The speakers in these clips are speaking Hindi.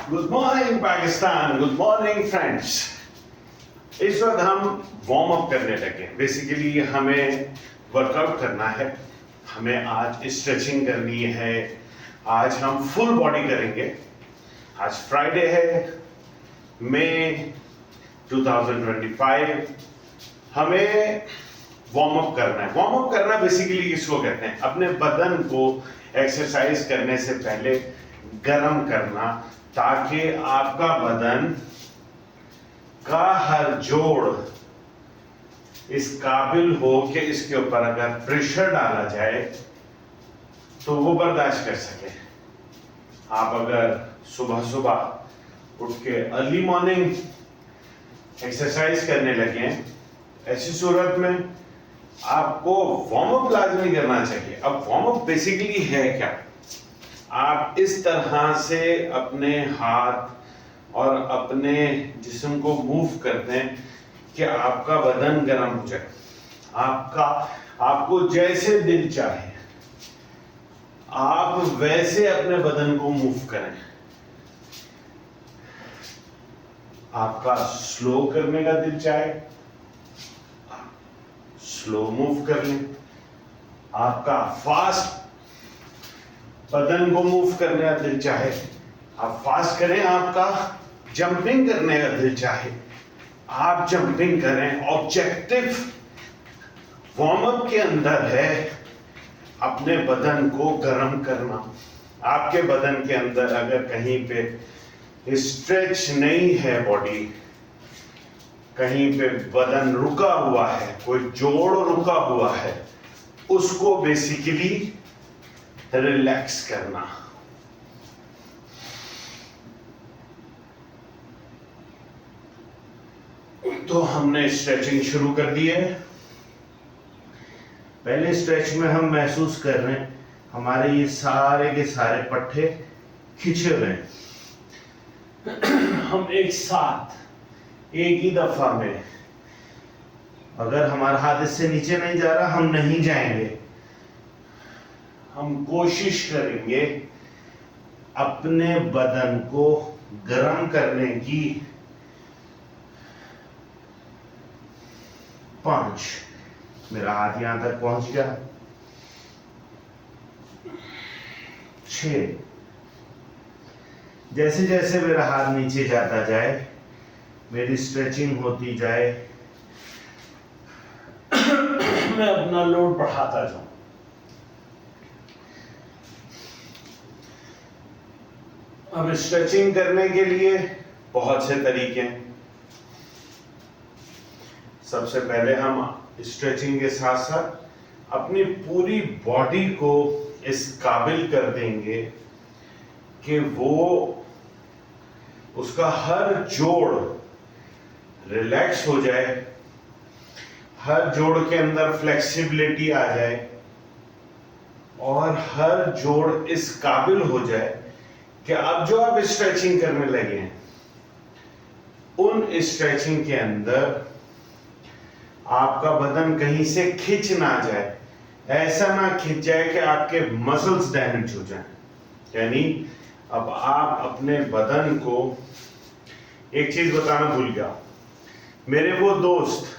Good morning Pakistan, good morning friends. इस वक्त हम वार्म अप करने लगे। बेसिकली हमें वर्कआउट करना है, हमें आज स्ट्रेचिंग करनी है। आज हम फुल बॉडी करेंगे। आज फ्राइडे है, मई 2025। हमें वार्म अप करना है। वार्म अप करना बेसिकली किसको कहते हैं? अपने बदन को एक्सरसाइज करने से पहले गर्म करना, ताकि आपका बदन का हर जोड़ इस काबिल हो कि इसके ऊपर अगर प्रेशर डाला जाए तो वो बर्दाश्त कर सके। आप अगर सुबह सुबह उठ के अर्ली मॉर्निंग एक्सरसाइज करने लगे, ऐसी सूरत में आपको वार्म अप लाजमी करना चाहिए। अब वार्म अप बेसिकली है क्या? आप इस तरह से अपने हाथ और अपने जिस्म को मूव करते हैं कि आपका बदन गर्म हो जाए। आपको जैसे दिल चाहे आप वैसे अपने बदन को मूव करें। आपका स्लो करने का दिल चाहे स्लो मूव कर लें। आपका फास्ट बदन को मूव करने का दिल चाहे आप फास्ट करें। आपका जंपिंग करने का दिल चाहे आप जंपिंग करें। ऑब्जेक्टिव वार्म अप के अंदर है अपने बदन को गर्म करना। आपके बदन के अंदर अगर कहीं पे स्ट्रेच नहीं है, बॉडी कहीं पे बदन रुका हुआ है, कोई जोड़ रुका हुआ है, उसको बेसिकली रिलैक्स करना। तो हमने स्ट्रेचिंग शुरू कर दी है। पहले स्ट्रेच में हम महसूस कर रहे हैं हमारे ये सारे के सारे पट्टे खिंचे हुए हैं। हम एक साथ एक ही दफा में, अगर हमारा हाथ इससे नीचे नहीं जा रहा, हम नहीं जाएंगे। हम कोशिश करेंगे अपने बदन को गर्म करने की। 5, मेरा हाथ यहां तक पहुंच गया। 6, जैसे जैसे मेरा हाथ नीचे जाता जाए, मेरी स्ट्रेचिंग होती जाए, मैं अपना लोड बढ़ाता जाऊं। अब स्ट्रेचिंग करने के लिए बहुत से तरीके हैं। सबसे पहले हम स्ट्रेचिंग के साथ साथ अपनी पूरी बॉडी को इस काबिल कर देंगे कि वो उसका हर जोड़ रिलैक्स हो जाए, हर जोड़ के अंदर फ्लेक्सिबिलिटी आ जाए और हर जोड़ इस काबिल हो जाए कि अब जो आप स्ट्रेचिंग करने लगे हैं, उन स्ट्रेचिंग के अंदर आपका बदन कहीं से खिंच ना जाए। ऐसा ना खिंच जाए कि आपके मसल्स डैमेज हो जाएं। यानी अब आप अपने बदन को, एक चीज बताना भूल गया, मेरे वो दोस्त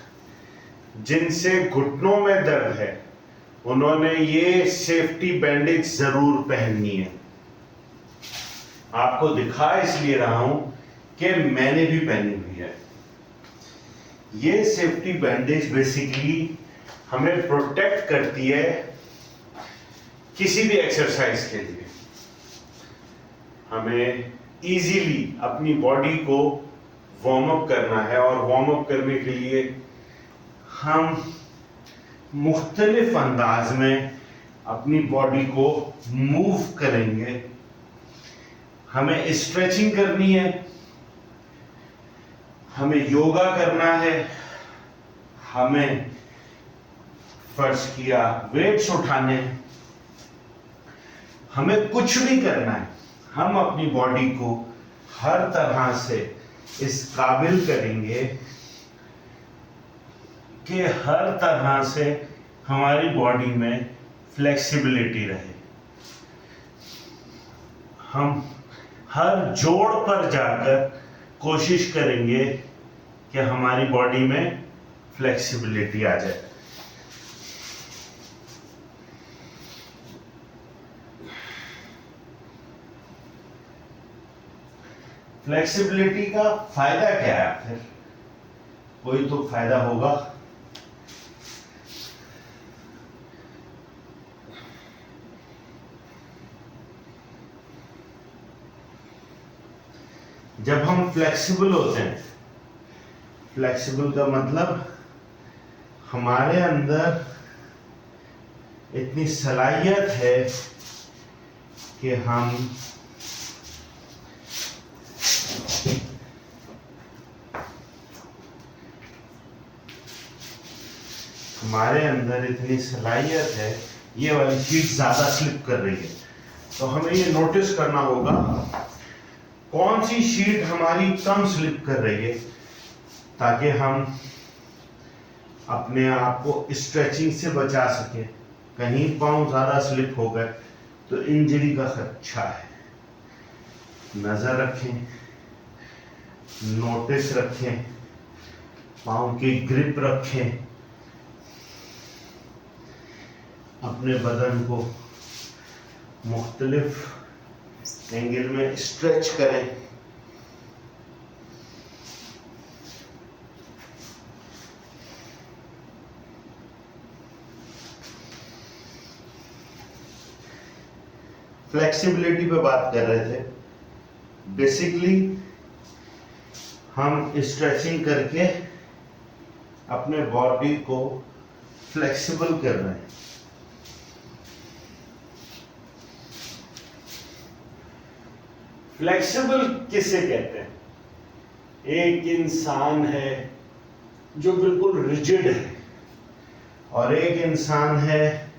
जिनसे घुटनों में दर्द है, उन्होंने ये सेफ्टी बैंडेज जरूर पहननी है। आपको दिखा इसलिए रहा हूं कि मैंने भी पहनी हुई है। ये सेफ्टी बैंडेज बेसिकली हमें प्रोटेक्ट करती है किसी भी एक्सरसाइज के लिए। हमें इजीली अपनी बॉडी को वार्म अप करना है और वार्म अप करने के लिए हम मुख्तलिफ अंदाज में अपनी बॉडी को मूव करेंगे। हमें स्ट्रेचिंग करनी है, हमें योगा करना है, हमें फर्ज किया वेट्स उठाने, हमें कुछ भी करना है। हम अपनी बॉडी को हर तरह से इस काबिल करेंगे कि हर तरह से हमारी बॉडी में फ्लेक्सिबिलिटी रहे। हर जोड़ पर जाकर कोशिश करेंगे कि हमारी बॉडी में फ्लेक्सिबिलिटी आ जाए। फ्लेक्सिबिलिटी का फायदा क्या है आखिर? कोई तो फायदा होगा। जब हम फ्लेक्सिबल होते हैं, फ्लेक्सिबल का मतलब हमारे अंदर इतनी सलाहियत है कि हम हमारे अंदर इतनी सलाहियत है, ये वाली शीट ज्यादा स्लिप कर रही है, तो हमें ये नोटिस करना होगा कौन सी शीट हमारी कम स्लिप कर रही है, ताकि हम अपने आप को स्ट्रेचिंग से बचा सकें। कहीं पाँव ज्यादा स्लिप हो गए तो इंजरी का खदशा है। नजर रखें, नोटिस रखें, पाँव की ग्रिप रखें, अपने बदन को मुख्तलिफ एंगल में स्ट्रेच करें। फ्लेक्सिबिलिटी पे बात कर रहे थे। बेसिकली हम स्ट्रेचिंग करके अपने बॉडी को फ्लेक्सिबल कर रहे हैं। फ्लेक्सिबल किसे कहते हैं? एक इंसान है जो बिल्कुल रिजिड है और एक इंसान है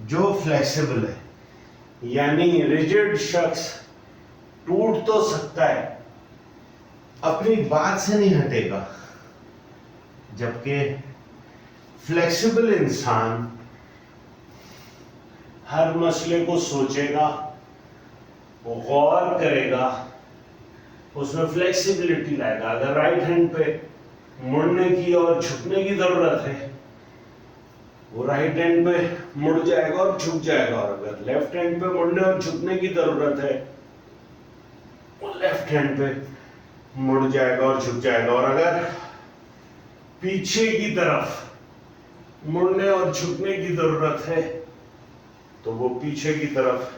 जो फ्लेक्सिबल है। यानी रिजिड शख्स टूट तो सकता है, अपनी बात से नहीं हटेगा, जबकि फ्लेक्सिबल इंसान हर मसले को सोचेगा, वो गौर करेगा, उसमें फ्लेक्सिबिलिटी लाएगा। अगर राइट हैंड पे मुड़ने की और झुकने की जरूरत है, वो राइट हैंड पे मुड़ जाएगा और झुक जाएगा, और अगर लेफ्ट हैंड पे मुड़ने और झुकने की जरूरत है, वो लेफ्ट हैंड पे मुड़ जाएगा और झुक जाएगा, और अगर पीछे की तरफ मुड़ने और झुकने की जरूरत है तो वो पीछे की तरफ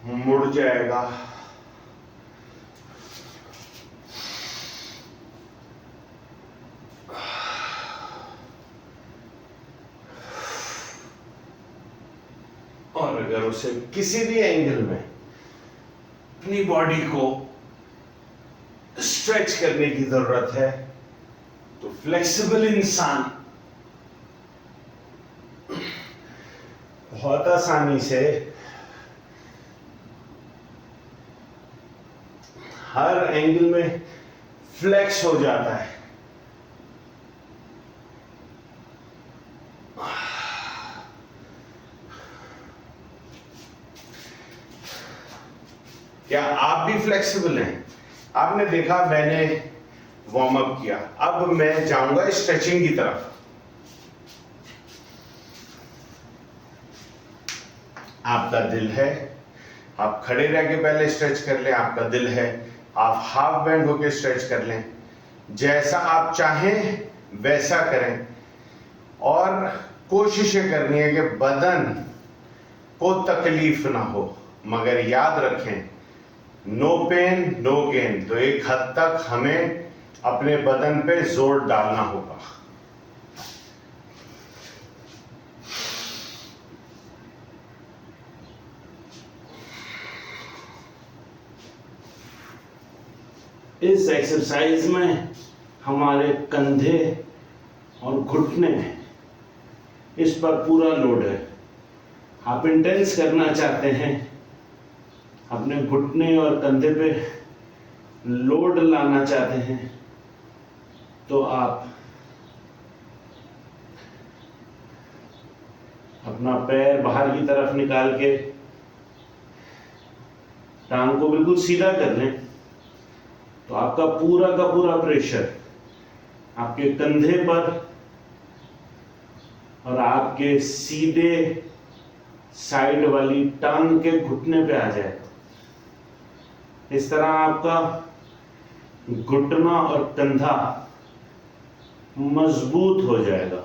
मुड़ जाएगा। और अगर उसे किसी भी एंगल में अपनी बॉडी को स्ट्रेच करने की जरूरत है, तो फ्लेक्सिबल इंसान बहुत आसानी से हर एंगल में फ्लेक्स हो जाता है। क्या आप भी फ्लेक्सिबल हैं? आपने देखा मैंने वार्म अप किया, अब मैं जाऊंगा स्ट्रेचिंग की तरफ। आपका दिल है, आप खड़े रह के पहले स्ट्रेच कर लें। आपका दिल है, आप हाफ बैंड होके स्ट्रेच कर लें। जैसा आप चाहें वैसा करें, और कोशिशें करनी है कि बदन को तकलीफ ना हो। मगर याद रखें, नो पेन नो गेन। तो एक हद तक हमें अपने बदन पे जोर डालना होगा। इस एक्सरसाइज में हमारे कंधे और घुटने, इस पर पूरा लोड है। आप इंटेंस करना चाहते हैं, अपने घुटने और कंधे पे लोड लाना चाहते हैं, तो आप अपना पैर बाहर की तरफ निकाल के टांग को बिल्कुल सीधा कर लें तो आपका पूरा का पूरा प्रेशर आपके कंधे पर और आपके सीधे साइड वाली टांग के घुटने पे आ जाएगा। इस तरह आपका घुटना और कंधा मजबूत हो जाएगा।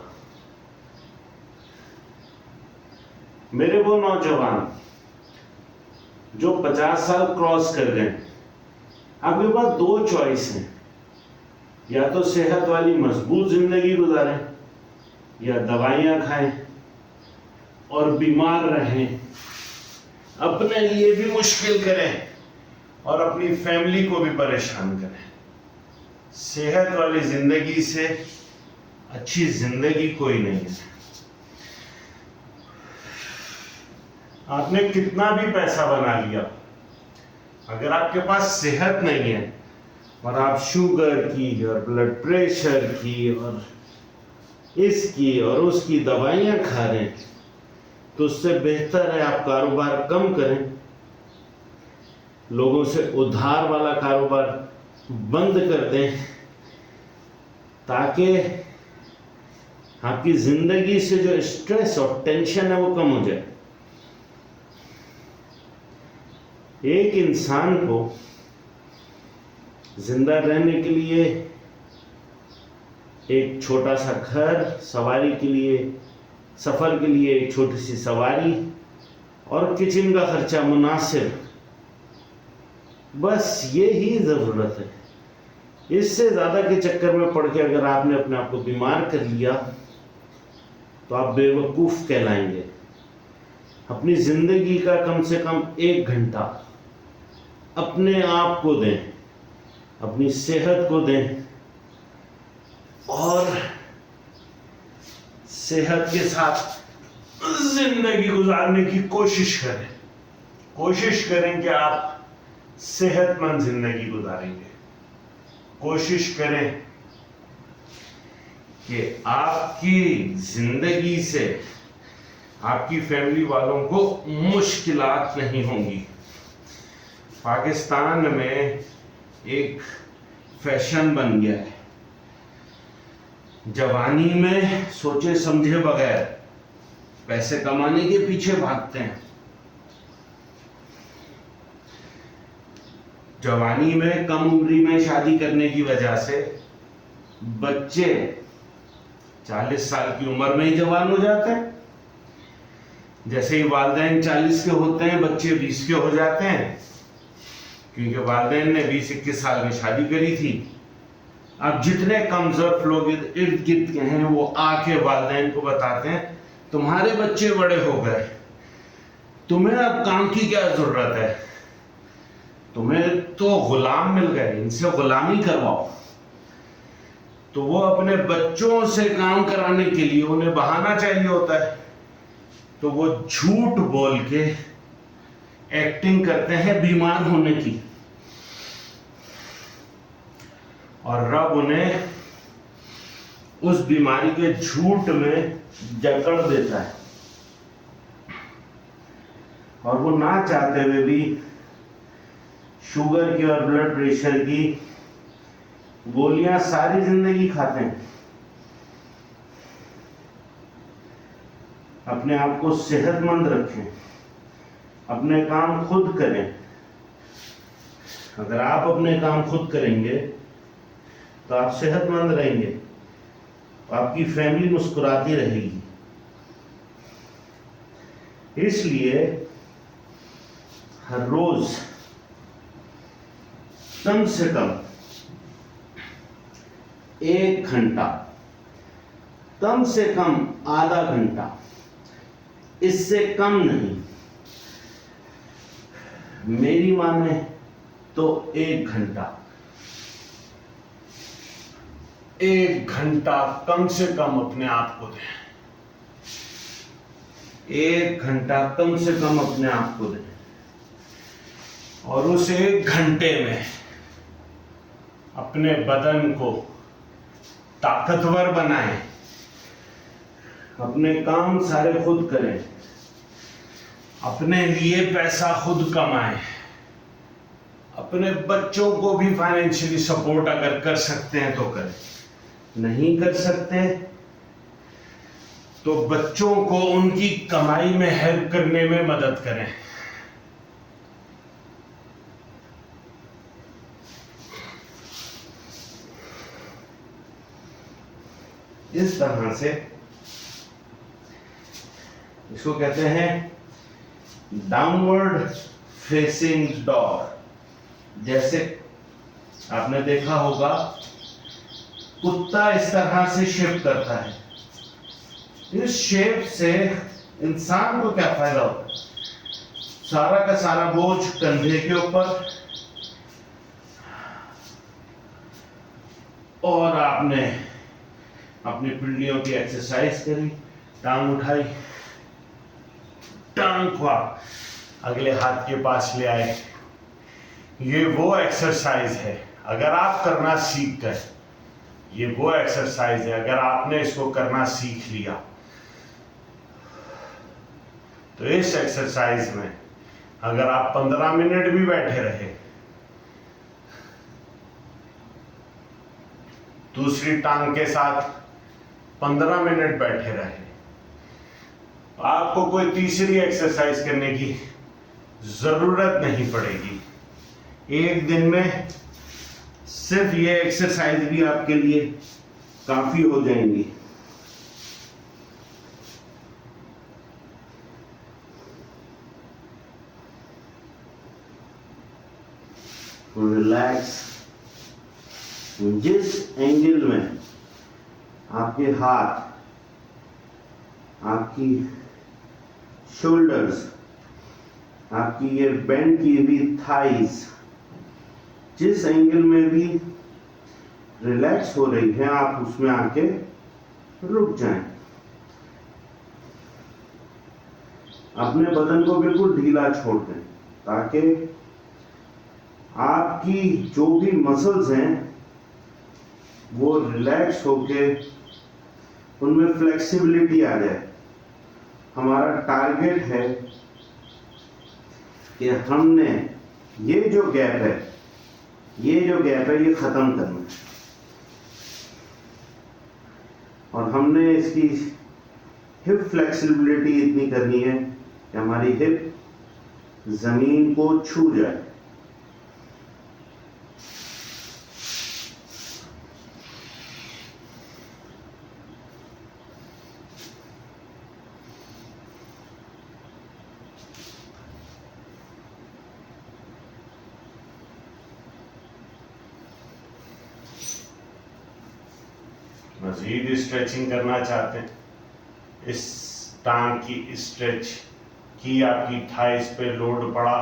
मेरे वो नौजवान जो 50 साल क्रॉस कर गए, आपके पास दो चॉइस हैं, या तो सेहत वाली मजबूत जिंदगी गुजारें या दवाइयां खाएं और बीमार रहें, अपने लिए भी मुश्किल करें और अपनी फैमिली को भी परेशान करें। सेहत वाली जिंदगी से अच्छी जिंदगी कोई नहीं है। आपने कितना भी पैसा बना लिया, अगर आपके पास सेहत नहीं है और आप शुगर की और ब्लड प्रेशर की और इसकी और उसकी दवाइयां खा रहे हैं, तो उससे बेहतर है आप कारोबार कम करें, लोगों से उधार वाला कारोबार बंद कर दें, ताकि आपकी जिंदगी से जो स्ट्रेस और टेंशन है वो कम हो जाए। एक इंसान को जिंदा रहने के लिए एक छोटा सा घर, सवारी के लिए, सफर के लिए एक छोटी सी सवारी और किचन का खर्चा मुनासिब, बस ये ही जरूरत है। इससे ज्यादा के चक्कर में पड़ के अगर आपने अपने आप को बीमार कर लिया तो आप बेवकूफ कहलाएंगे। अपनी जिंदगी का कम से कम 1 घंटा अपने आप को दें, अपनी सेहत को दें और सेहत के साथ जिंदगी गुजारने की कोशिश करें। कोशिश करें कि आप सेहतमंद जिंदगी गुजारेंगे। कोशिश करें कि आपकी जिंदगी से आपकी फैमिली वालों को मुश्किलात नहीं होंगी। पाकिस्तान में एक फैशन बन गया है, जवानी में सोचे समझे बगैर पैसे कमाने के पीछे भागते हैं। जवानी में कम उम्री में शादी करने की वजह से बच्चे 40 साल की उम्र में ही जवान हो जाते हैं। जैसे ही वालिदैन 40 के होते हैं, बच्चे 20 के हो जाते हैं, क्योंकि वालिदैन ने 20-21 साल में शादी करी थी। अब जितने कमजोर लोग इर्द गिर्द के हैं वो आके वालिदैन को बताते हैं तुम्हारे बच्चे बड़े हो गए, तुम्हें अब काम की क्या जरूरत है, तुम्हें तो गुलाम मिल गए, इनसे गुलामी करवाओ। तो वो अपने बच्चों से काम कराने के लिए उन्हें बहाना चाहिए होता है, तो वो झूठ बोल के एक्टिंग करते हैं बीमार होने की, और रब उन्हें उस बीमारी के झूठ में जकड़ देता है, और वो ना चाहते हुए भी शुगर की और ब्लड प्रेशर की गोलियां सारी जिंदगी खाते हैं। अपने आप को सेहतमंद रखें, अपने काम खुद करें। अगर आप अपने काम खुद करेंगे तो आप सेहतमंद रहेंगे, आपकी फैमिली मुस्कुराती रहेगी। इसलिए हर रोज कम से कम 1 घंटा, कम से कम आधा घंटा, इससे कम नहीं, मेरी माने तो 1 घंटा, 1 घंटा कम से कम अपने आप को दें। 1 घंटा कम से कम अपने आप को दें, और उस 1 घंटे में अपने बदन को ताकतवर बनाएं, अपने काम सारे खुद करें, अपने लिए पैसा खुद कमाएं, अपने बच्चों को भी फाइनेंशियली सपोर्ट अगर कर सकते हैं तो करें, नहीं कर सकते तो बच्चों को उनकी कमाई में हेल्प करने में मदद करें। इस तरह से इसको कहते हैं डाउनवर्ड फेसिंग डॉग। जैसे आपने देखा होगा कुत्ता इस तरह से शेप करता है, इस शेप से इंसान को क्या फायदा होता है? सारा का सारा बोझ कंधे के ऊपर, और आपने अपनी पिंडियों की एक्सरसाइज करी, टांग उठाई, टांग को आप अगले हाथ के पास ले आए। ये वो एक्सरसाइज है, अगर आप करना सीख गए, ये वो एक्सरसाइज है अगर आपने इसको करना सीख लिया तो इस एक्सरसाइज में अगर आप 15 मिनट भी बैठे रहे, दूसरी टांग के साथ 15 मिनट बैठे रहे, आपको कोई तीसरी एक्सरसाइज करने की जरूरत नहीं पड़ेगी। एक दिन में सिर्फ ये एक्सरसाइज भी आपके लिए काफी हो जाएंगी। रिलैक्स। जिस एंगल में आपके हाथ, आपकी शोल्डर्स, आपकी ये बेंड की हुई थाइज, जिस एंगल में भी रिलैक्स हो रही है, आप उसमें आके रुक जाएं। अपने बदन को बिल्कुल ढीला छोड़ दें ताकि आपकी जो भी मसल्स हैं वो रिलैक्स होके उनमें फ्लेक्सिबिलिटी आ जाए। हमारा टारगेट है कि हमने ये जो गैप है ये खत्म करना है, और हमने इसकी हिप फ्लेक्सिबिलिटी इतनी करनी है कि हमारी हिप जमीन को छू जाए। मजीद स्ट्रेचिंग करना चाहते हैं, इस टांग की स्ट्रेच की, आपकी थाइस पे लोड पड़ा,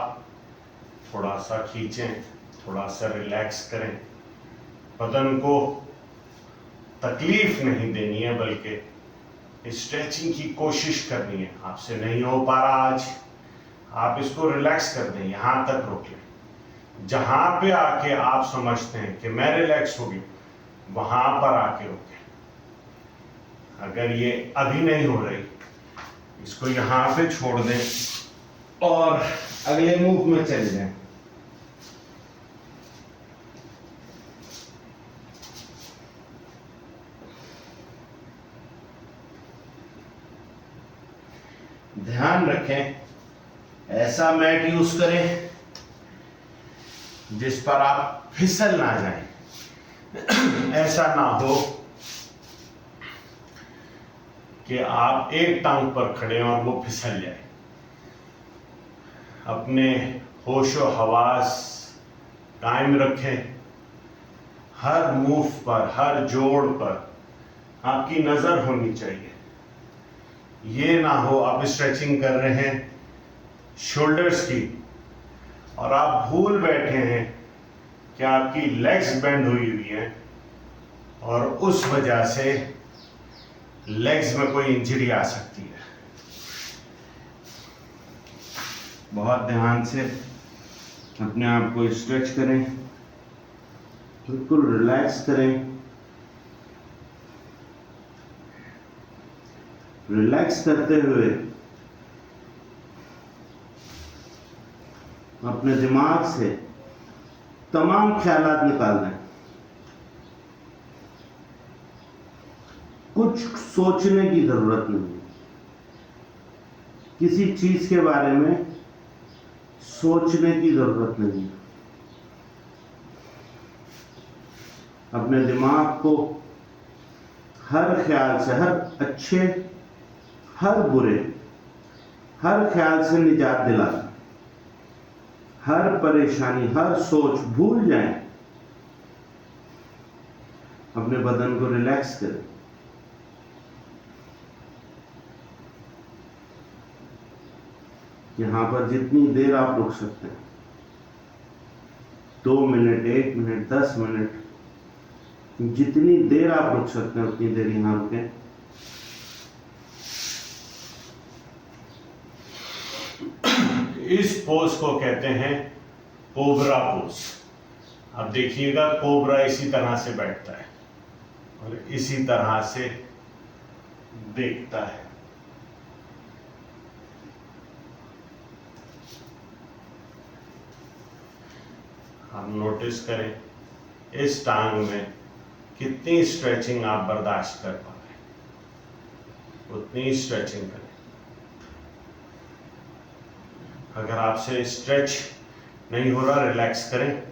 थोड़ा सा खींचें, थोड़ा सा रिलैक्स करें। बदन को तकलीफ नहीं देनी है बल्कि स्ट्रेचिंग की कोशिश करनी है। आपसे नहीं हो पा रहा आज, आप इसको रिलैक्स कर दें, यहां तक रोक लें। जहां पे आके आप समझते हैं कि मैं रिलैक्स हो गई, वहां पर आके रोकें। अगर ये अभी नहीं हो रही, इसको यहां पे छोड़ दें और अगले मूव में चले जाएं। ध्यान रखें, ऐसा मैट यूज करें जिस पर आप फिसल ना जाएं। ऐसा ना हो कि आप एक टांग पर खड़े हैं और वो फिसल जाए। अपने होशो हवास कायम रखें। हर मूव पर, हर जोड़ पर आपकी नजर होनी चाहिए। ये ना हो आप स्ट्रेचिंग कर रहे हैं शोल्डर्स की और आप भूल बैठे हैं कि आपकी लेग्स बेंड हुई हुई हैं और उस वजह से लेग्स में कोई इंजरी आ सकती है। बहुत ध्यान से अपने आप को स्ट्रेच करें, बिल्कुल रिलैक्स करें। रिलैक्स करते हुए अपने दिमाग से तमाम ख्यालात निकालना है। कुछ सोचने की जरूरत नहीं है, किसी चीज के बारे में सोचने की जरूरत नहीं है। अपने दिमाग को हर ख्याल से, हर अच्छे हर बुरे, हर ख्याल से निजात दिलाना, हर परेशानी, हर सोच भूल जाएं। अपने बदन को रिलैक्स करें। यहां पर जितनी देर आप रुक सकते हैं, 2 मिनट, 1 मिनट, 10 मिनट, जितनी देर आप रुक सकते हैं उतनी देर यहां रुकें। इस पोज को कहते हैं कोबरा पोज। अब देखिएगा, कोबरा इसी तरह से बैठता है और इसी तरह से देखता है। हम नोटिस करें इस टांग में कितनी स्ट्रेचिंग आप बर्दाश्त कर पा रहे हैं, उतनी स्ट्रेचिंग करें। अगर आपसे स्ट्रेच नहीं हो रहा, रिलैक्स करें,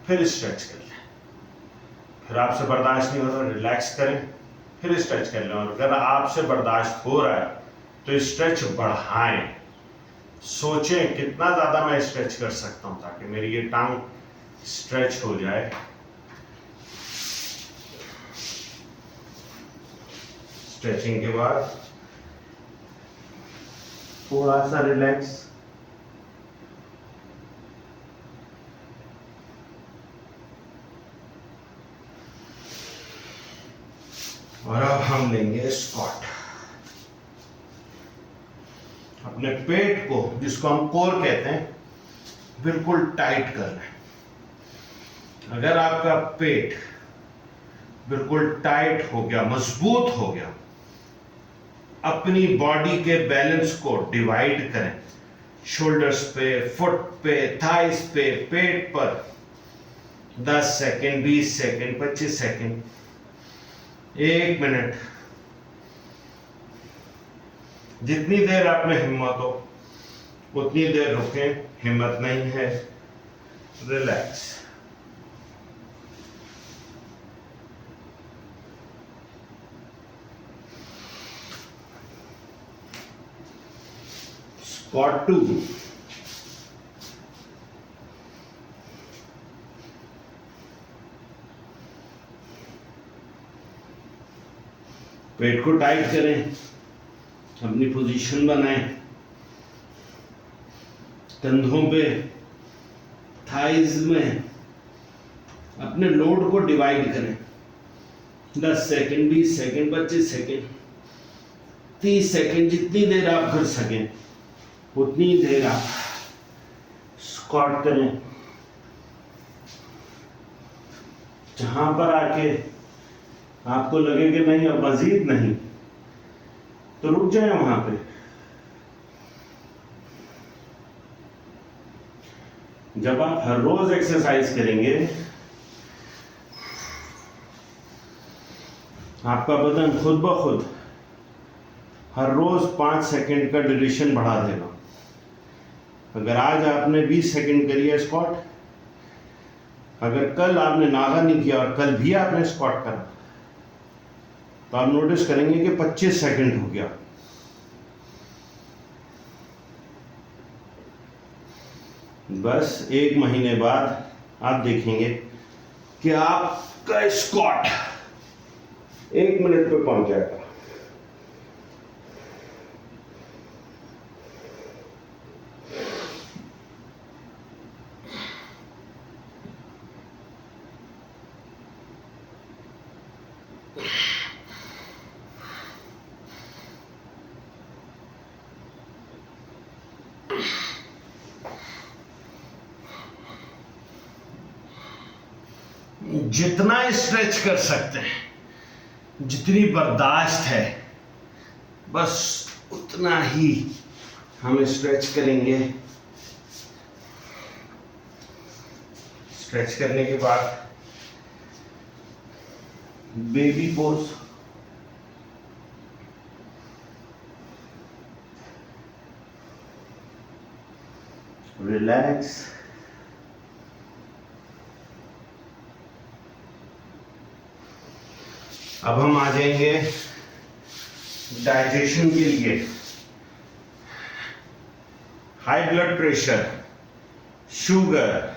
फिर स्ट्रेच कर लें। फिर आपसे बर्दाश्त नहीं हो रहा, रिलैक्स करें, फिर स्ट्रेच कर लें। और अगर आपसे बर्दाश्त हो रहा है तो स्ट्रेच बढ़ाएं। सोचें कितना ज़्यादा मैं स्ट्रेच कर सकता हूं ताकि मेरी ये टांग स्ट्रेच हो जाए। स्ट्रेचिंग के बाद थोड़ा सा रिलैक्स। और अब हम लेंगे स्क्वाट। अपने पेट को, जिसको हम कोर कहते हैं, बिल्कुल टाइट कर लें। अगर आपका पेट बिल्कुल टाइट हो गया, मजबूत हो गया, अपनी बॉडी के बैलेंस को डिवाइड करें। शोल्डर्स पे, फुट पे, थाइस पे, पेट पर 10 सेकेंड, 20 सेकेंड, 25 सेकेंड, 1 मिनट, जितनी देर आप में हिम्मत हो उतनी देर रुकें। हिम्मत नहीं है, रिलैक्स। स्क्वाट 2। पेट को टाइट करें, अपनी पोजीशन बनाएं, कंधों पे, थाइज में अपने लोड को डिवाइड करें। 10 सेकेंड, 20 सेकेंड, 25 सेकेंड, 30 सेकेंड, जितनी देर आप कर सकें उतनी देर आप स्क्वाट करें। जहां पर आके आपको लगे कि नहीं अब मजीद नहीं, तो रुक जाए वहां पे। जब आप हर रोज एक्सरसाइज करेंगे, आपका बदन खुद ब खुद हर रोज 5 सेकेंड का ड्यूरेशन बढ़ा देगा। अगर आज आपने 20 सेकेंड करी है स्क्वाट, अगर कल आपने नागा नहीं किया और कल भी आपने स्क्वाट करा, तो आप नोटिस करेंगे कि 25 सेकेंड हो गया। बस 1 महीने बाद आप देखेंगे कि आपका स्क्वाट 1 मिनट पे पहुंच जाएगा। जितना स्ट्रेच कर सकते हैं, जितनी बर्दाश्त है, बस उतना ही हम स्ट्रेच करेंगे। स्ट्रेच करने के बाद बेबी पोज, रिलैक्स। अब हम आ जाएंगे डाइजेशन के लिए। High blood pressure, sugar,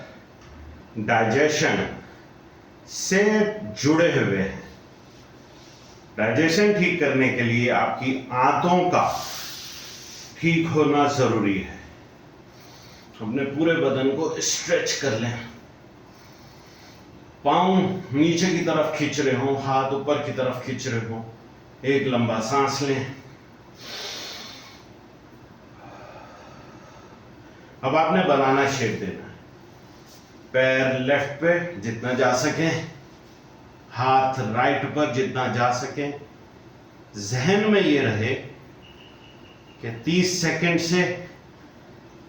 digestion से जुड़े हुए हैं। डाइजेशन ठीक करने के लिए आपकी आंतों का ठीक होना जरूरी है। अपने पूरे बदन को स्ट्रेच कर लें। पाँव नीचे की तरफ खींच रहे हो, हाथ ऊपर की तरफ खींच रहे हो। एक लंबा सांस लें। अब आपने बनाना शेप देना है। पैर लेफ्ट पे जितना जा सके, हाथ राइट पर जितना जा सके। जहन में ये रहे कि 30 सेकंड से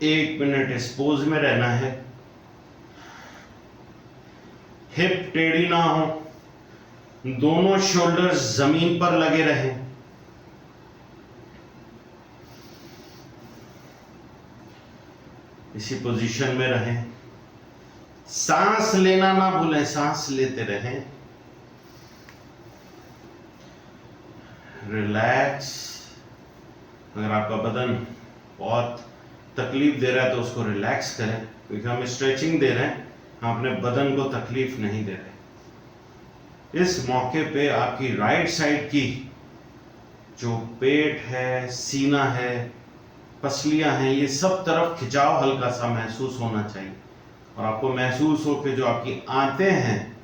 1 मिनट इस पोज में रहना है। हिप टेढ़ी ना हो, दोनों शोल्डर्स जमीन पर लगे रहें। इसी पोजीशन में रहें। सांस लेना ना भूलें, सांस लेते रहें। रिलैक्स। अगर आपका बदन बहुत तकलीफ दे रहा है तो उसको रिलैक्स करें, क्योंकि हम स्ट्रेचिंग दे रहे हैं, हम अपने बदन को तकलीफ नहीं दे रहे। इस मौके पे आपकी राइट साइड की जो पेट है, सीना है, पसलियां हैं, ये सब तरफ खिंचाव हल्का सा महसूस होना चाहिए। और आपको महसूस हो कि जो आपकी आंतें हैं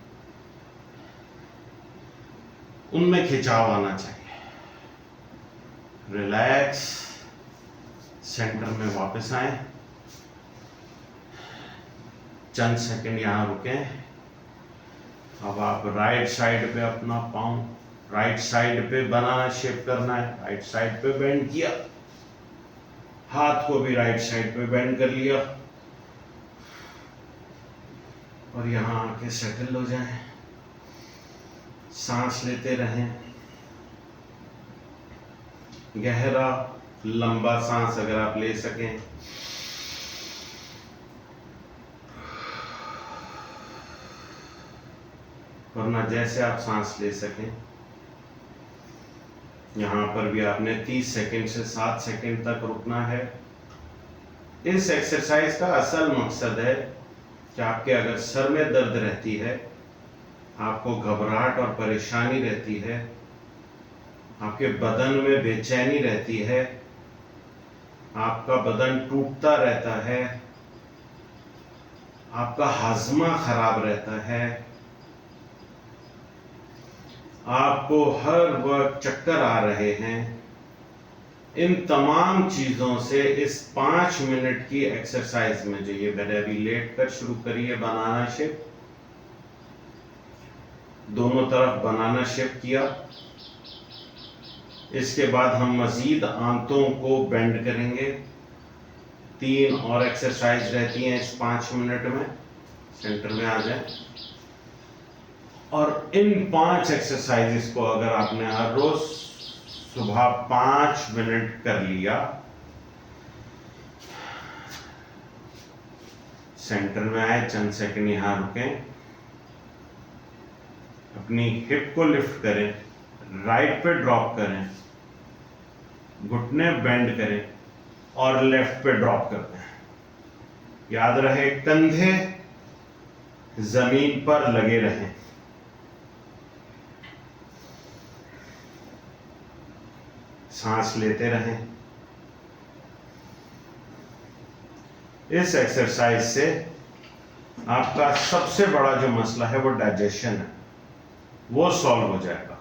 उनमें खिंचाव आना चाहिए। रिलैक्स। सेंटर में वापस आए। चंद सेकंड यहां रुकें। अब आप राइट साइड पे अपना पाँव राइट साइड पे बनाना शेप करना है। राइट साइड पे बेंड किया, हाथ को भी राइट साइड पे बेंड कर लिया और यहां आके सेटल हो जाएं। सांस लेते रहें। गहरा लंबा सांस अगर आप ले सकें। वरना जैसे आप सांस ले सकें। यहां पर भी आपने 30 सेकंड से 7 सेकंड तक रुकना है। इस एक्सरसाइज का असल मकसद है कि आपके अगर सर में दर्द रहती है, आपको घबराहट और परेशानी रहती है, आपके बदन में बेचैनी रहती है, आपका बदन टूटता रहता है, आपका हाजमा खराब रहता है, आपको हर वक्त चक्कर आ रहे हैं, इन तमाम चीजों से इस 5 मिनट की एक्सरसाइज में, जो ये मैंने अभी लेट कर शुरू करी है बनाना शेप, दोनों तरफ बनाना शेप किया। इसके बाद हम मजीद आंतों को बेंड करेंगे। 3 और एक्सरसाइज रहती हैं इस 5 मिनट में। सेंटर में आ जाए। और इन 5 एक्सरसाइजेस को अगर आपने हर रोज सुबह 5 मिनट कर लिया, सेंटर में आए, चंद सेकंड यहां रुकें, अपनी हिप को लिफ्ट करें, राइट पे ड्रॉप करें, घुटने बेंड करें और लेफ्ट पे ड्रॉप करते हैं। याद रहे कंधे जमीन पर लगे रहें। सांस लेते रहें। इस एक्सरसाइज से आपका सबसे बड़ा जो मसला है वो डाइजेशन है, वो सॉल्व हो जाएगा।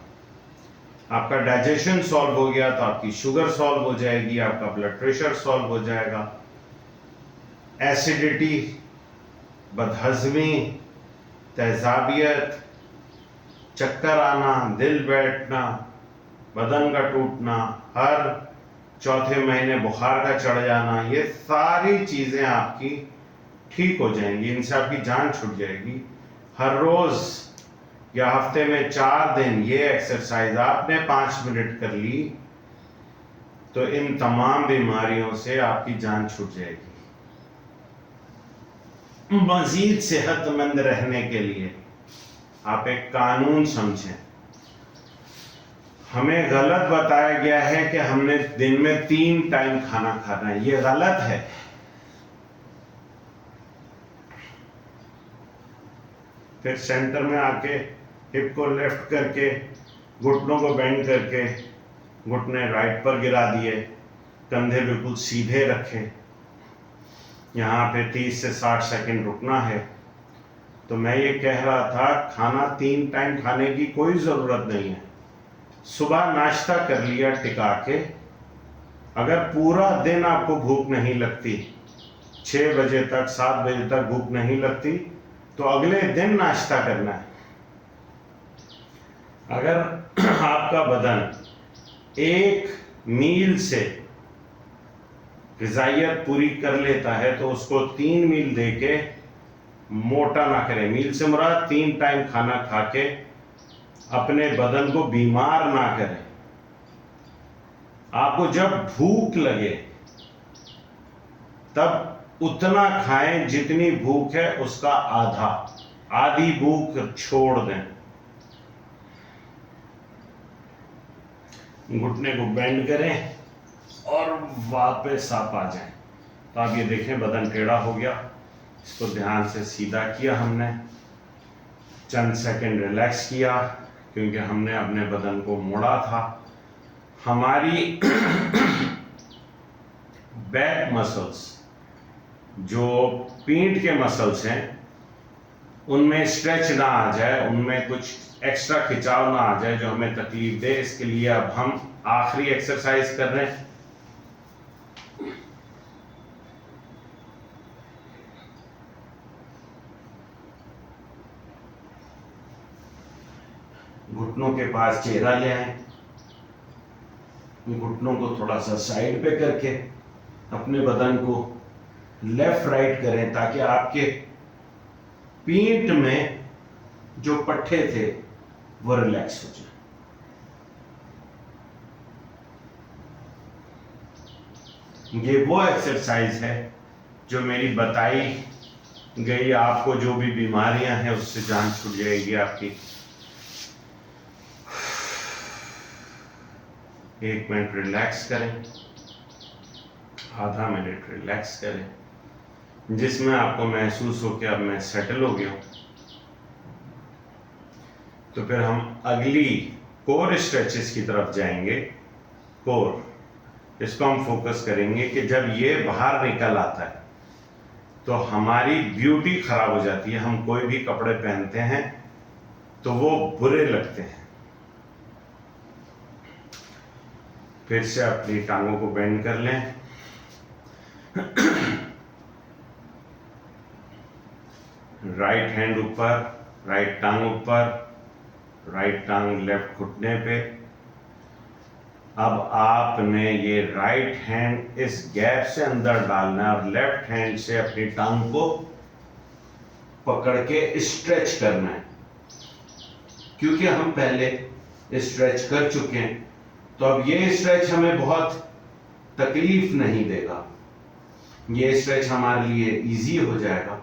आपका डाइजेशन सॉल्व हो गया तो आपकी शुगर सॉल्व हो जाएगी, आपका ब्लड प्रेशर सॉल्व हो जाएगा। एसिडिटी, बदहजमी, तेजाबियत, चक्कर आना, दिल बैठना, बदन का टूटना, हर चौथे महीने बुखार का चढ़ जाना, ये सारी चीजें आपकी ठीक हो जाएंगी, इनसे आपकी जान छूट जाएगी। हर रोज या हफ्ते में 4 दिन ये एक्सरसाइज आपने 5 मिनट कर ली तो इन तमाम बीमारियों से आपकी जान छूट जाएगी। मजीद सेहतमंद रहने के लिए आप एक कानून समझें। हमें गलत बताया गया है कि हमने दिन में 3 टाइम खाना खाना है, ये गलत है। फिर सेंटर में आके हिप को लेफ्ट करके, घुटनों को बेंड करके, घुटने राइट पर गिरा दिए, कंधे बिल्कुल सीधे रखे। यहाँ पे 30 से 60 सेकंड रुकना है। तो मैं ये कह रहा था, खाना 3 टाइम खाने की कोई ज़रूरत नहीं है। सुबह नाश्ता कर लिया टिका के, अगर पूरा दिन आपको भूख नहीं लगती, 6 बजे तक 7 बजे तक भूख नहीं लगती, तो अगले दिन नाश्ता करना है। अगर आपका बदन एक मील से ग़िज़ाइयत पूरी कर लेता है तो उसको 3 मील दे के मोटा ना करें। मील से मुराद 3 टाइम खाना खा के अपने बदन को बीमार ना करें। आपको जब भूख लगे तब उतना खाएं जितनी भूख है उसका आधा, आधी भूख छोड़ दें। घुटने को बेंड करें और वापस आप आ जाएं। तो आप ये देखें बदन टेढ़ा हो गया, इसको ध्यान से सीधा किया हमने, चंद सेकंड रिलैक्स किया क्योंकि हमने अपने बदन को मोड़ा था। हमारी बैक मसल्स, जो पीठ के मसल्स हैं, उनमें स्ट्रेच ना आ जाए, उनमें कुछ एक्स्ट्रा खिंचाव ना आ जाए जो हमें तकलीफ दे। इसके लिए अब हम आखिरी एक्सरसाइज कर रहे हैं। घुटनों के पास चेहरा ले आए, घुटनों को थोड़ा सा साइड पे करके अपने बदन को लेफ्ट राइट करें ताकि आपके पीठ में जो पट्टे थे वो रिलैक्स हो जाए। ये वो एक्सरसाइज है जो मेरी बताई गई, आपको जो भी बीमारियां हैं उससे जान छूट जाएगी आपकी। 1 मिनट रिलैक्स करें, आधा मिनट रिलैक्स करें, जिसमें आपको महसूस हो कि अब मैं सेटल हो गया हूं। तो फिर हम अगली कोर स्ट्रेचेस की तरफ जाएंगे। कोर, इसको हम फोकस करेंगे कि जब ये बाहर निकल आता है तो हमारी ब्यूटी खराब हो जाती है। हम कोई भी कपड़े पहनते हैं तो वो बुरे लगते हैं। फिर से अपनी टांगों को बेंड कर लें, राइट हैंड ऊपर, राइट टांग ऊपर, राइट टांग लेफ्ट घुटने पे। अब आपने ये राइट हैंड इस गैप से अंदर डालना है और लेफ्ट हैंड से अपनी टांग को पकड़ के स्ट्रेच करना है। क्योंकि हम पहले स्ट्रेच कर चुके हैं तो अब ये स्ट्रेच हमें बहुत तकलीफ नहीं देगा, ये स्ट्रेच हमारे लिए इजी हो जाएगा।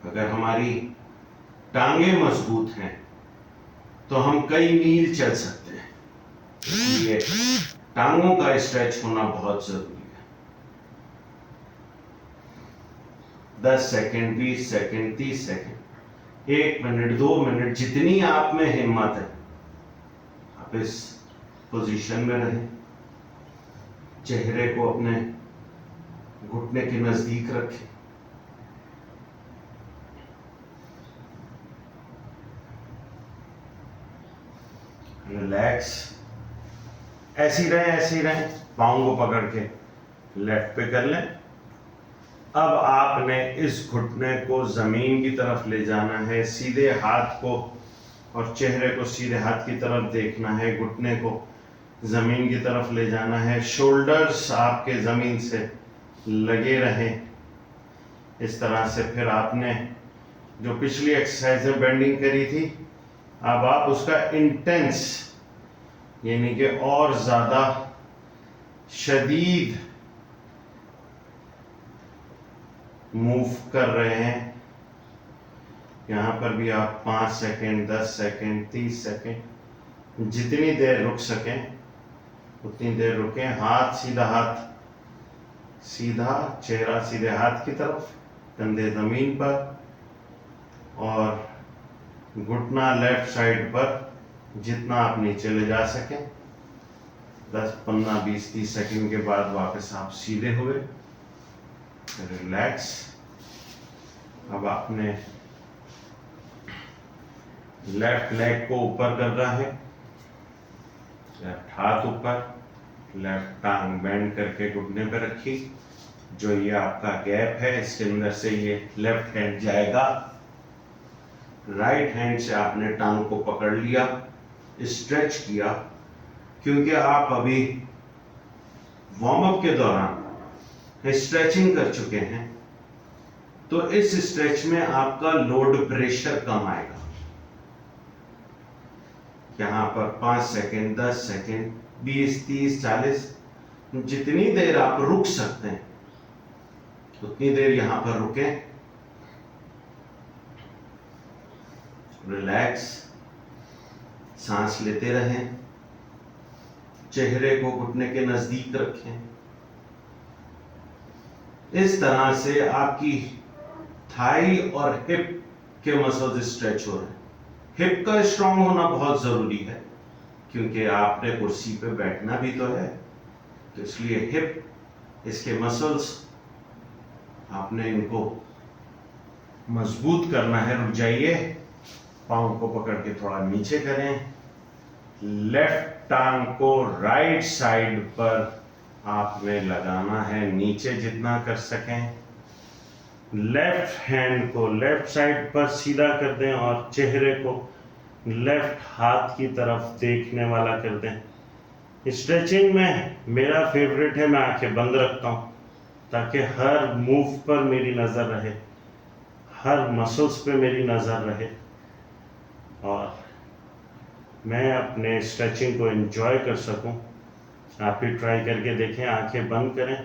अगर हमारी टांगे मजबूत हैं तो हम कई मील चल सकते हैं। इसलिए टांगों का स्ट्रेच होना बहुत जरूरी है। 10 second, 20 second, 30 second, 1 minute, 2 minute, जितनी आप में हिम्मत है आप इस पोजीशन में रहें। चेहरे को अपने घुटने के नजदीक रखें। रिलैक्स, ऐसे ही रहें, पाँव को पकड़ के लेफ्ट पे कर लें। अब आपने इस घुटने को जमीन की तरफ ले जाना है, सीधे हाथ को और चेहरे को सीधे हाथ की तरफ देखना है, घुटने को जमीन की तरफ ले जाना है। शोल्डर्स आपके जमीन से लगे रहें। इस तरह से फिर आपने जो पिछली एक्सरसाइज में बेंडिंग करी थी, अब आप उसका इंटेंस यानी कि और ज्यादा शदीद मूव कर रहे हैं। यहां पर भी आप 5 सेकेंड, 10 सेकेंड, 30 सेकेंड, जितनी देर रुक सकें उतनी देर रुकें। हाथ, सीधा चेहरा सीधे हाथ की तरफ, कंधे जमीन पर और घुटना लेफ्ट साइड पर जितना आप नीचे ले जा सकें। 10, 15, 20, 30 सेकंड के बाद वापस आप सीधे हुए, रिलैक्स। अब आपने लेफ्ट लेग को ऊपर करना है, लेफ्ट हाथ ऊपर, लेफ्ट टांग बेंड करके घुटने पे रखी। जो ये आपका गैप है इसके अंदर से ये लेफ्ट हैंड जाएगा। राइट हैंड से आपने टांग को पकड़ लिया, स्ट्रेच किया। क्योंकि आप अभी वार्म अप के दौरान स्ट्रेचिंग कर चुके हैं, तो इस स्ट्रेच में आपका लोड प्रेशर कम आएगा। यहां पर 5 सेकेंड, 10 सेकेंड, 20, 30, 40, जितनी देर आप रुक सकते हैं उतनी देर यहां पर रुकें। रिलैक्स, सांस लेते रहें, चेहरे को घुटने के नजदीक रखें। इस तरह से आपकी थाई और हिप के मसल्स स्ट्रेच हो रहे हैं। हिप का स्ट्रांग होना बहुत जरूरी है क्योंकि आपने कुर्सी पे बैठना भी तो है, तो इसलिए हिप, इसके मसल्स आपने इनको मजबूत करना है। रुक जाइए, पाँव को पकड़ के थोड़ा नीचे करें। लेफ्ट टांग को राइट साइड पर आपने लगाना है, नीचे जितना कर सकें। लेफ्ट हैंड को लेफ्ट साइड पर सीधा कर दें और चेहरे को लेफ्ट हाथ की तरफ देखने वाला कर दें। स्ट्रेचिंग में मेरा फेवरेट है, मैं आंखें बंद रखता हूं ताकि हर मूव पर मेरी नज़र रहे, हर मसल्स पे मेरी नज़र रहे और मैं अपने स्ट्रेचिंग को एंजॉय कर सकूं। आप भी ट्राई करके देखें। आंखें बंद करें,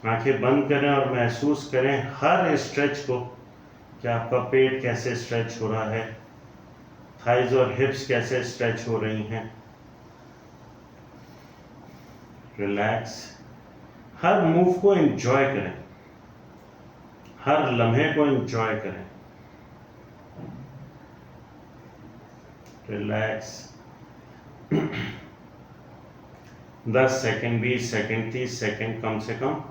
आंखें बंद करें और महसूस करें हर स्ट्रेच को कि आपका पेट कैसे स्ट्रेच हो रहा है, थाइज और हिप्स कैसे स्ट्रेच हो रही हैं। रिलैक्स, हर मूव को एंजॉय करें, हर लम्हे को एंजॉय करें। रिलैक्स। 10 सेकेंड, 20 सेकेंड, 30 सेकेंड कम से कम।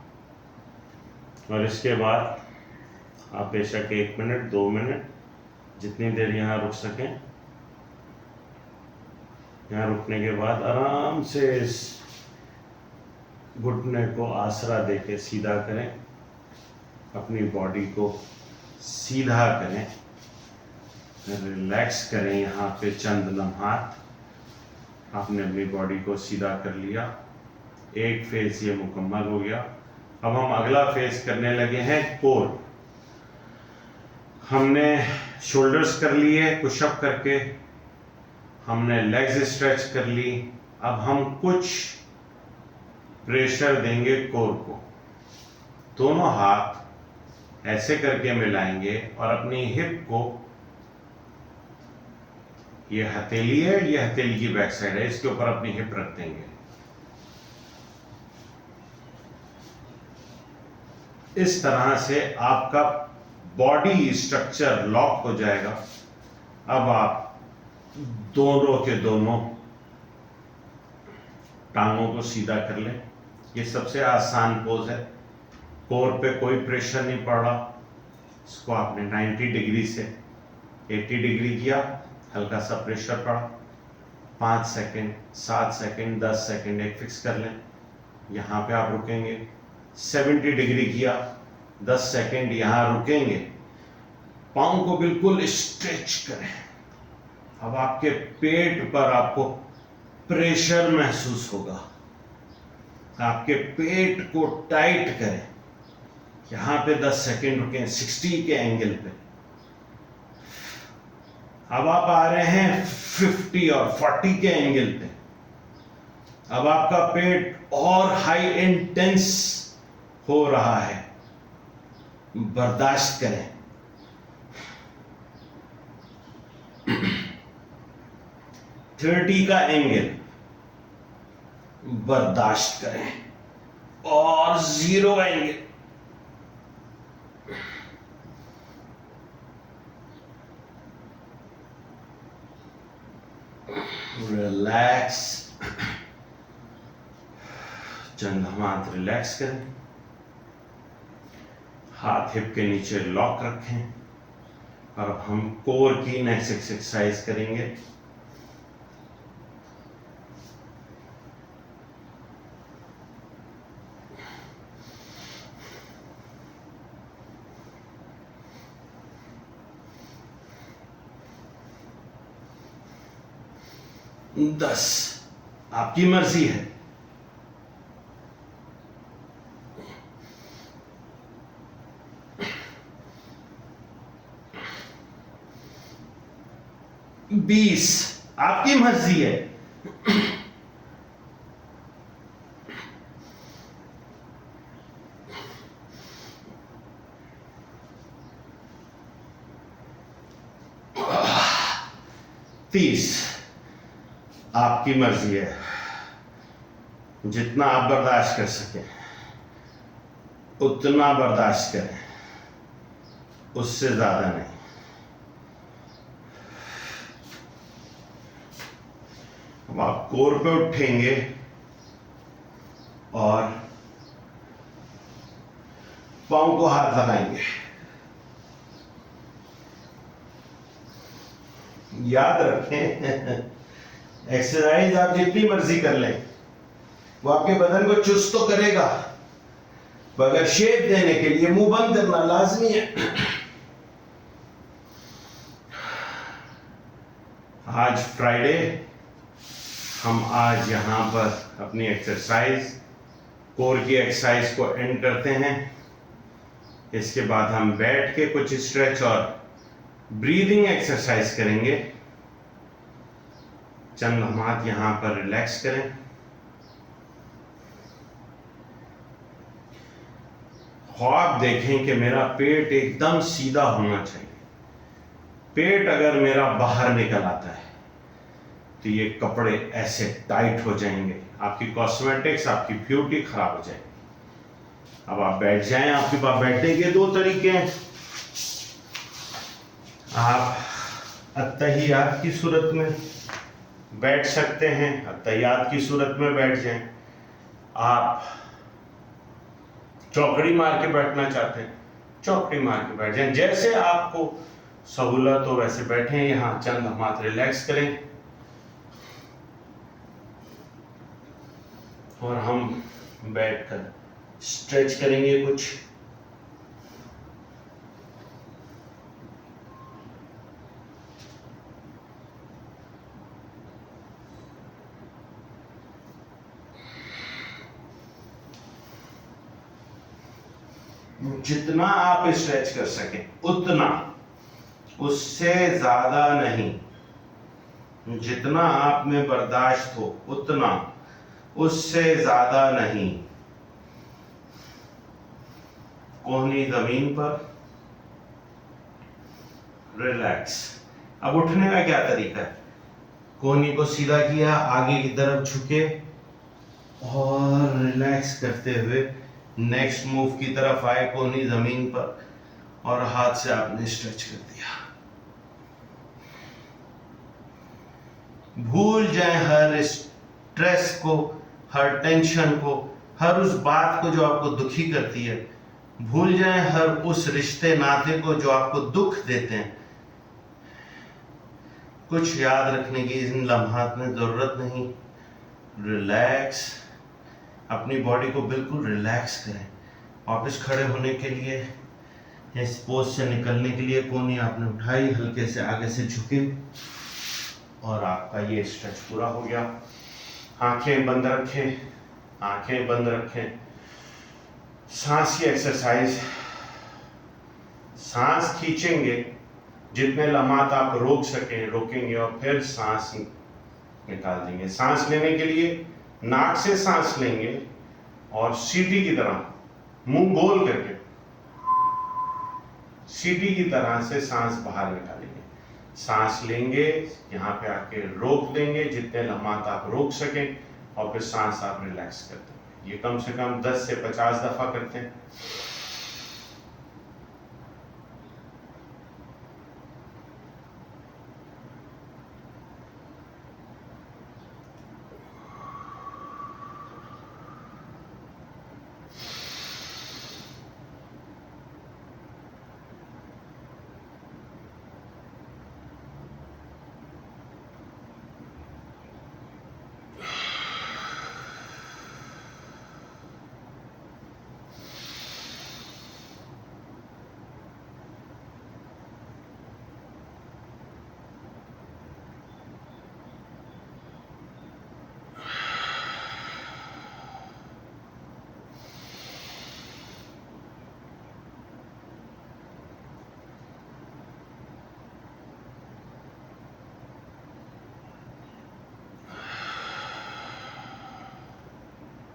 और इसके बाद आप बेशक 1 मिनट, 2 मिनट, जितनी देर यहाँ रुक सकें। यहाँ रुकने के बाद आराम से इस घुटने को आसरा देके सीधा करें, अपनी बॉडी को सीधा करें, रिलैक्स करें। यहाँ पे चंद लम्हात आपने अपनी बॉडी को सीधा कर लिया। एक फेज ये मुकम्मल हो गया। अब हम अगला फेज करने लगे हैं कोर। हमने शोल्डर्स कर लिए पुशअप करके, हमने लेग्स स्ट्रेच कर ली। अब हम कुछ प्रेशर देंगे कोर को। दोनों हाथ ऐसे करके मिलाएंगे और अपनी हिप को, ये हथेली है, ये हथेली की बैक साइड है, इसके ऊपर अपनी हिप रख देंगे। इस तरह से आपका बॉडी स्ट्रक्चर लॉक हो जाएगा। अब आप दोनों के दोनों टांगों को सीधा कर लें। ये सबसे आसान पोज है, कोर पे कोई प्रेशर नहीं पड़ रहा। इसको आपने 90 डिग्री से 80 डिग्री किया, हल्का सा प्रेशर पड़ा। 5 सेकेंड, 7 सेकेंड, 10 सेकेंड एक फिक्स कर लें। यहाँ पे आप रुकेंगे। 70 डिग्री किया, 10 सेकेंड यहाँ रुकेंगे। पाँव को बिल्कुल स्ट्रेच करें। अब आपके पेट पर आपको प्रेशर महसूस होगा। आपके पेट को टाइट करें, यहां पे 10 सेकेंड रुके 60 के एंगल पे। अब आप आ रहे हैं 50 और 40 के एंगल पे। अब आपका पेट और हाई इंटेंस हो रहा है, बर्दाश्त करें। थर्टी का एंगल बर्दाश्त करें और 0 एंगल। रिलैक्स, जंघा हाथ रिलैक्स करें, हाथ हिप के नीचे लॉक रखें। और अब हम कोर की नेक्स्ट एक्सरसाइज करेंगे। दस, आपकी मर्जी है। बीस, आपकी मर्जी है। तीस, आपकी मर्जी है। जितना आप बर्दाश्त कर सके उतना बर्दाश्त करें, उससे ज्यादा नहीं। अब आप कोर पे उठेंगे और पांव को हाथ लगाएंगे। याद रखें, एक्सरसाइज आप जितनी मर्जी कर लें, वो आपके बदन को चुस्त तो करेगा, मगर शेप देने के लिए मुंह बंद करना लाजमी है। आज फ्राइडे, हम आज यहां पर अपनी एक्सरसाइज, कोर की एक्सरसाइज को एंड करते हैं। इसके बाद हम बैठ के कुछ स्ट्रेच और ब्रीदिंग एक्सरसाइज करेंगे। चंद हाथ यहां पर रिलैक्स करें। ख्वाब देखें कि मेरा पेट एकदम सीधा होना चाहिए। पेट अगर मेरा बाहर निकल आता है तो ये कपड़े ऐसे टाइट हो जाएंगे, आपकी कॉस्मेटिक्स, आपकी ब्यूटी खराब हो जाएगी। अब आप बैठ जाएं। आपके पास बैठने के दो तरीके हैं। आप अत्तहियात की सूरत में बैठ सकते हैं, अत्तहियात की सूरत में बैठ जाएं। आप चौकड़ी मार के बैठना चाहते हैं, चौकड़ी मार के बैठ जाएं। जैसे आपको सहूलत हो वैसे बैठें। यहाँ चंद हाथ रिलैक्स करें और हम बैठकर स्ट्रेच करेंगे कुछ। जितना आप स्ट्रेच कर सकें उतना, उससे ज्यादा नहीं। जितना आप में बर्दाश्त हो उतना, उससे ज्यादा नहीं। कोहनी जमीन पर, रिलैक्स। अब उठने का क्या तरीका है? कोहनी को सीधा किया, आगे की तरफ झुके और रिलैक्स करते हुए नेक्स्ट मूव की तरफ आए। कोहनी जमीन पर और हाथ से आपने स्ट्रेच कर दिया। भूल जाएं हर स्ट्रेस को, हर टेंशन को, हर उस बात को जो आपको दुखी करती है। भूल जाएं हर उस रिश्ते नाते को जो आपको दुख देते हैं। कुछ याद रखने की इन लम्हात में जरूरत नहीं। रिलैक्स, अपनी बॉडी को बिल्कुल रिलैक्स करें। वापस खड़े होने के लिए, इस पोज से निकलने के लिए कोहनी आपने उठाई, हल्के से आगे से झुके और आपका ये स्ट्रेच पूरा हो गया। आंखें बंद रखें, आंखें बंद रखें। सांस की एक्सरसाइज, सांस खींचेंगे, जितने लम्हात आप रोक सकें रोकेंगे और फिर सांस निकाल देंगे। सांस लेने के लिए नाक से सांस लेंगे और सीटी की तरह मुंह गोल करके सीटी की तरह से सांस बाहर निकालेंगे। सांस लेंगे, यहाँ पे आके रोक देंगे जितने लम्हात आप रोक सकें और फिर सांस आप रिलैक्स कर देंगे। ये कम से कम 10 से 50 दफा करते हैं।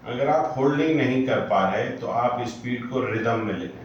अगर आप होल्डिंग नहीं कर पा रहे तो आप स्पीड को रिदम में ले लें।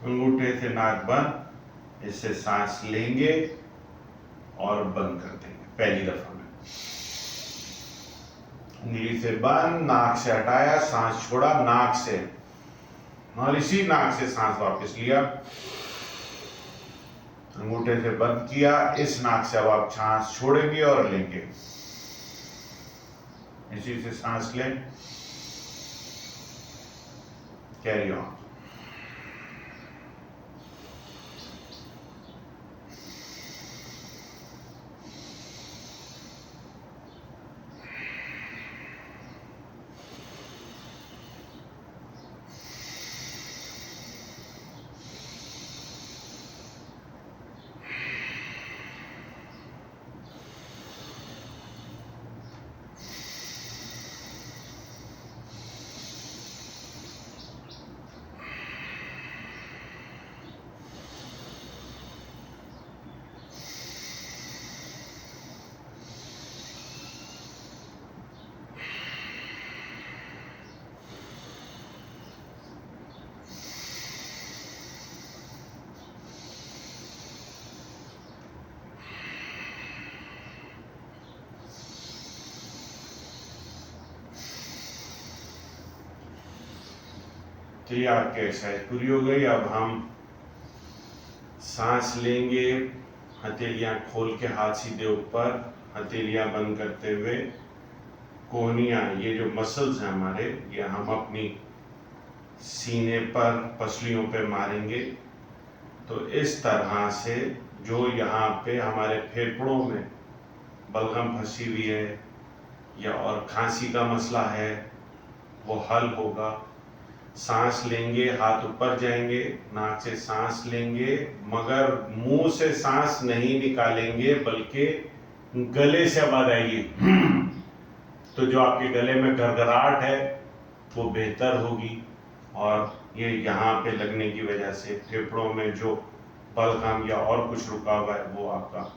अंगूठे से नाक बंद, इससे सांस लेंगे और बंद कर देंगे पहली दफा में। उंगली से बंद, नाक से हटाया, सांस छोड़ा नाक से और इसी नाक से सांस वापस लिया। अंगूठे से बंद किया, इस नाक से अब आप सांस छोड़ेंगे और लेंगे। इसी से सांस लें, कैरी ऑन। तो ये आपकी एक्सरसाइज पूरी हो गई। अब हम सांस लेंगे, हथेलियां खोल के हाथ सीधे ऊपर, हथेलियां बंद करते हुए कोहनियां, ये जो मसल्स हैं हमारे, ये हम अपनी सीने पर पसलियों पे मारेंगे। तो इस तरह से जो यहाँ पे हमारे फेफड़ों में बलगम फंसी हुई है या और खांसी का मसला है वो हल होगा। सांस लेंगे, हाथ ऊपर जाएंगे, नाक से सांस लेंगे, मगर मुंह से सांस नहीं निकालेंगे बल्कि गले से आवाज आएगी तो जो आपके गले में गड़गड़ाहट है वो बेहतर होगी और ये यहाँ पे लगने की वजह से फेफड़ों में जो बलगम या और कुछ रुका हुआ है वो आपका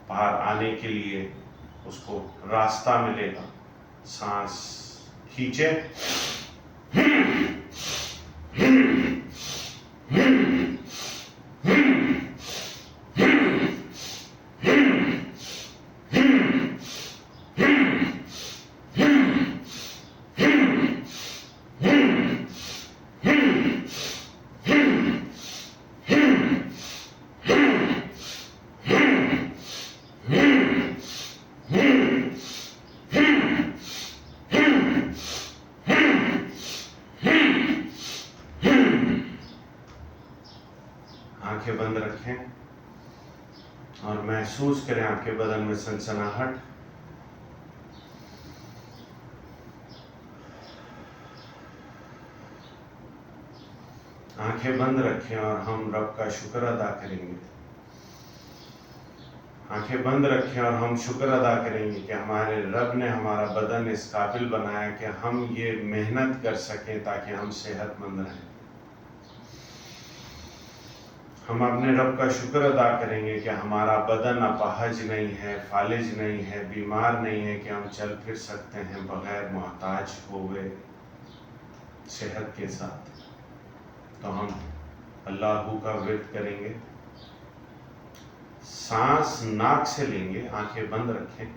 बाहर आने के लिए उसको रास्ता मिलेगा। सांस खींचे, महसूस करें आपके बदन में सनसनाहट। आंखें बंद रखें और हम रब का शुक्र अदा करेंगे। आंखें बंद रखें और हम शुक्र अदा करेंगे कि हमारे रब ने हमारा बदन इस काबिल बनाया कि हम ये मेहनत कर सकें ताकि हम सेहतमंद रहें। हम अपने रब का शुक्र अदा करेंगे कि हमारा बदन अपाहज नहीं है, फालिज नहीं है, बीमार नहीं है, कि हम चल फिर सकते हैं बगैर मोहताज हुए सेहत के साथ। तो हम अल्लाह का विर्द करेंगे। सांस नाक से लेंगे, आंखें बंद रखें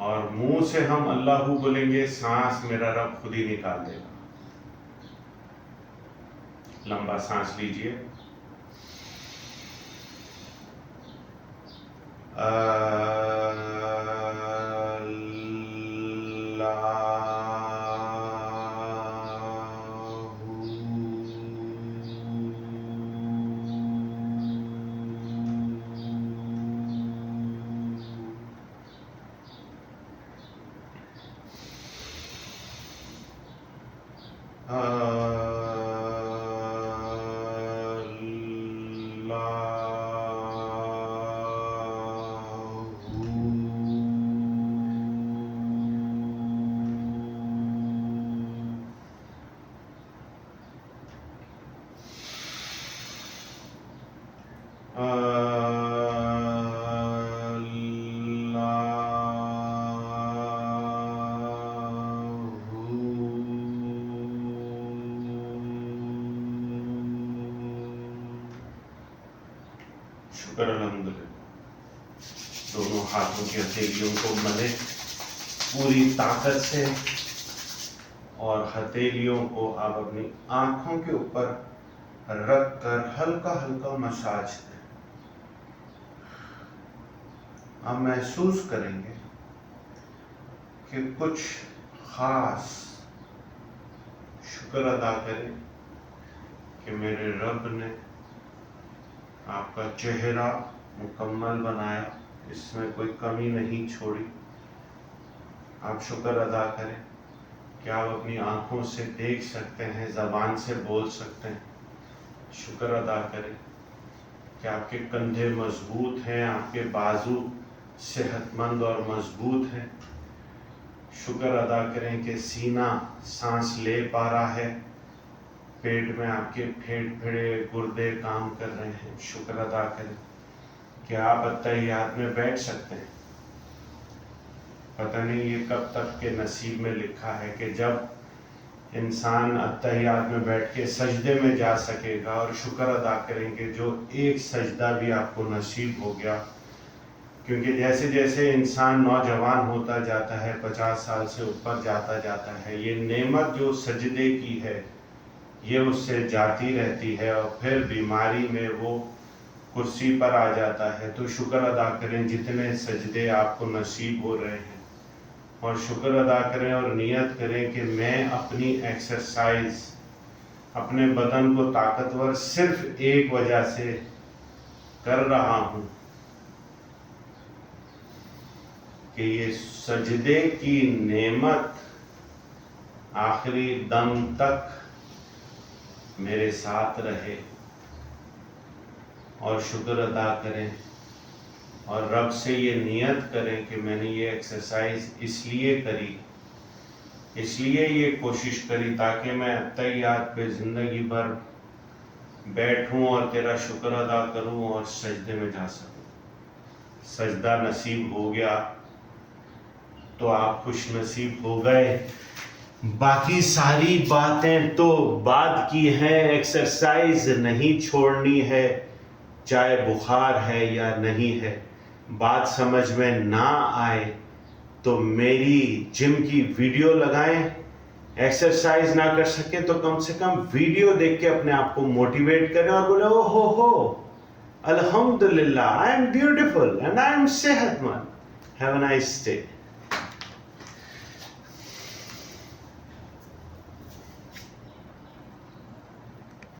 और मुंह से हम अल्लाह बोलेंगे। सांस मेरा रब खुद ही निकाल देगा। लंबा सांस लीजिए। शुक्र अल्हम्दुलिल्लाह। दोनों हाथों की हथेलियों को मले पूरी ताकत से और हथेलियों को आप अपनी आंखों के ऊपर रख कर हल्का हल्का मसाज दें। आप महसूस करेंगे कि कुछ खास शुक्र अदा करें कि मेरे रब ने आपका चेहरा मुकम्मल बनाया, इसमें कोई कमी नहीं छोड़ी। आप शुक्र अदा करें कि आप अपनी आंखों से देख सकते हैं, ज़बान से बोल सकते हैं। शुक्र अदा करें कि आपके कंधे मजबूत हैं, आपके बाजू सेहतमंद और मजबूत हैं। शुक्र अदा करें कि सीना सांस ले पा रहा है, पेट में आपके फेफड़े गुर्दे काम कर रहे हैं। शुक्र अदा करें कि आप अत्तहियात में बैठ सकते हैं। पता नहीं ये कब तक के नसीब में लिखा है कि जब इंसान अत्तहियात में बैठ के सजदे में जा सकेगा। और शुक्र अदा करेंगे जो एक सजदा भी आपको नसीब हो गया, क्योंकि जैसे जैसे इंसान नौजवान होता जाता है, 50 साल से ऊपर जाता है, ये नेमत जो सजदे की है ये उससे जाती रहती है और फिर बीमारी में वो कुर्सी पर आ जाता है। तो शुक्र अदा करें जितने सजदे आपको नसीब हो रहे हैं, और शुक्र अदा करें और नियत करें कि मैं अपनी एक्सरसाइज, अपने बदन को ताकतवर सिर्फ एक वजह से कर रहा हूँ कि ये सजदे की नेमत आखिरी दम तक मेरे साथ रहे। और शुक्र अदा करें और रब से ये नियत करें कि मैंने ये एक्सरसाइज इसलिए करी, इसलिए ये कोशिश करी ताकि मैं अत्तहियात पे ज़िंदगी भर बैठूं और तेरा शुक्र अदा करूं और सजदे में जा सकूं। सजदा नसीब हो गया तो आप खुश नसीब हो गए। बाकी सारी बातें तो बाद की हैं। एक्सरसाइज नहीं छोड़नी है, चाहे बुखार है या नहीं है। बात समझ में ना आए तो मेरी जिम की वीडियो लगाएं। एक्सरसाइज ना कर सके तो कम से कम वीडियो देख के अपने आप को मोटिवेट करें और बोले ओ हो अल्हम्दुलिल्लाह, I am beautiful and I am सेहतमंद। Have a nice day.